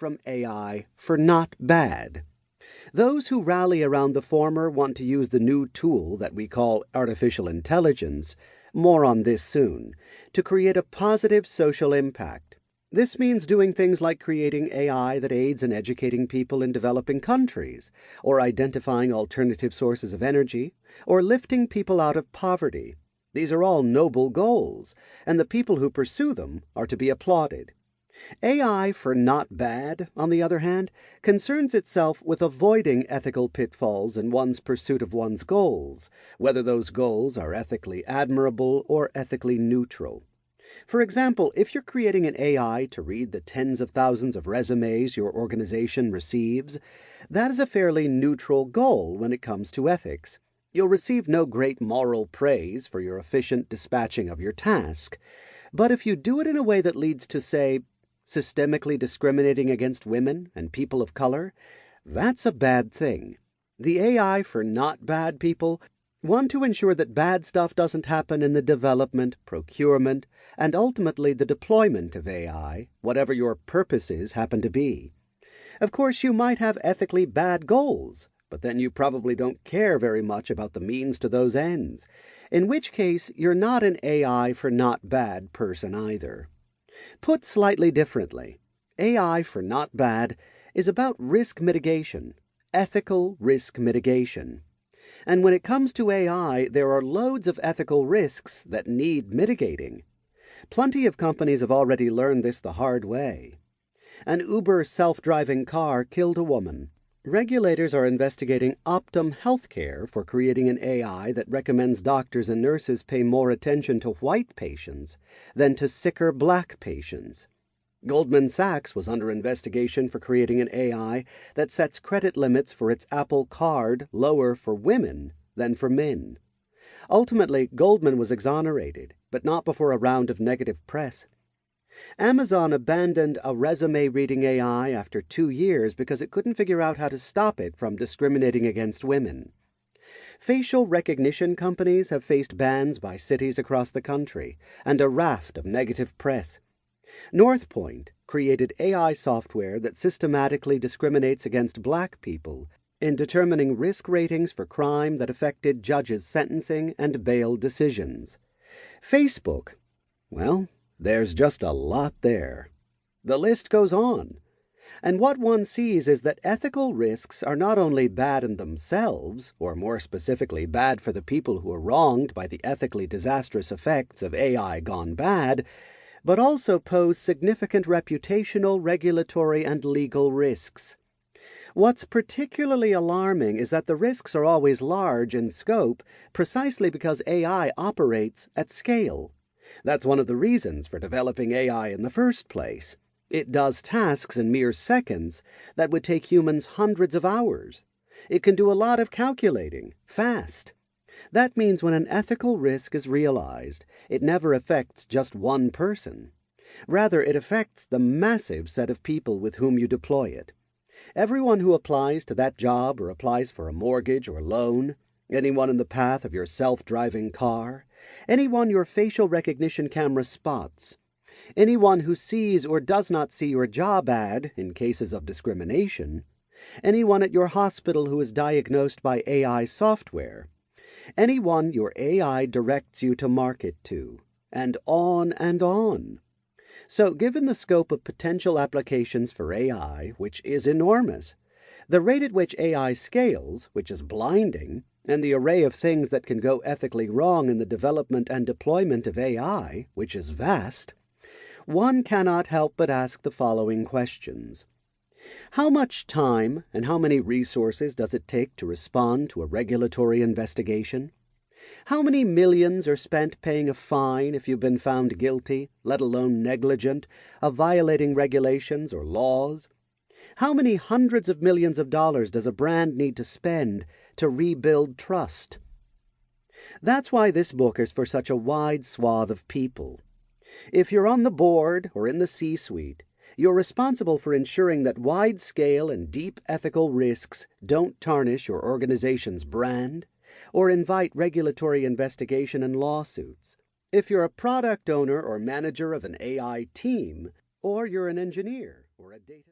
from AI for not bad. Those who rally around the former want to use the new tool that we call artificial intelligence, more on this soon, to create a positive social impact. This means doing things like creating AI that aids in educating people in developing countries, or identifying alternative sources of energy, or lifting people out of poverty. These are all noble goals, and the people who pursue them are to be applauded. AI for not bad, on the other hand, concerns itself with avoiding ethical pitfalls in one's pursuit of one's goals, whether those goals are ethically admirable or ethically neutral. For example, if you're creating an AI to read the tens of thousands of resumes your organization receives, that is a fairly neutral goal when it comes to ethics. You'll receive no great moral praise for your efficient dispatching of your task. But if you do it in a way that leads to, say, systemically discriminating against women and people of color, that's a bad thing. The AI for not bad people want to ensure that bad stuff doesn't happen in the development, procurement, and ultimately the deployment of AI, whatever your purposes happen to be. Of course, you might have ethically bad goals, but then you probably don't care very much about the means to those ends, in which case you're not an AI for not bad person either. Put slightly differently, AI for not bad is about risk mitigation, ethical risk mitigation. And when it comes to AI, there are loads of ethical risks that need mitigating. Plenty of companies have already learned this the hard way. An Uber self-driving car killed a woman. Regulators are investigating Optum Healthcare for creating an AI that recommends doctors and nurses pay more attention to white patients than to sicker black patients. Goldman Sachs was under investigation for creating an AI that sets credit limits for its Apple Card lower for women than for men. Ultimately, Goldman was exonerated, but not before a round of negative press. Amazon abandoned a resume-reading AI after 2 years because it couldn't figure out how to stop it from discriminating against women. Facial recognition companies have faced bans by cities across the country and a raft of negative press. Northpoint created AI software that systematically discriminates against black people in determining risk ratings for crime that affected judges' sentencing and bail decisions. Facebook, well, there's just a lot there. The list goes on. And what one sees is that ethical risks are not only bad in themselves, or more specifically bad for the people who are wronged by the ethically disastrous effects of AI gone bad, but also pose significant reputational, regulatory, and legal risks. What's particularly alarming is that the risks are always large in scope precisely because AI operates at scale. That's one of the reasons for developing AI in the first place. It does tasks in mere seconds that would take humans hundreds of hours. It can do a lot of calculating, fast. That means when an ethical risk is realized, it never affects just one person. Rather, it affects the massive set of people with whom you deploy it. Everyone who applies to that job or applies for a mortgage or loan, anyone in the path of your self-driving car, anyone your facial recognition camera spots, anyone who sees or does not see your job ad in cases of discrimination, anyone at your hospital who is diagnosed by AI software, anyone your AI directs you to market to, and on and on. So, given the scope of potential applications for AI, which is enormous, the rate at which AI scales, which is blinding, and the array of things that can go ethically wrong in the development and deployment of AI, which is vast, one cannot help but ask the following questions. How much time and how many resources does it take to respond to a regulatory investigation? How many millions are spent paying a fine if you've been found guilty, let alone negligent, of violating regulations or laws? How many hundreds of millions of dollars does a brand need to spend to rebuild trust? That's why this book is for such a wide swath of people. If you're on the board or in the C-suite, you're responsible for ensuring that wide-scale and deep ethical risks don't tarnish your organization's brand or invite regulatory investigation and lawsuits. If you're a product owner or manager of an AI team, or you're an engineer or a data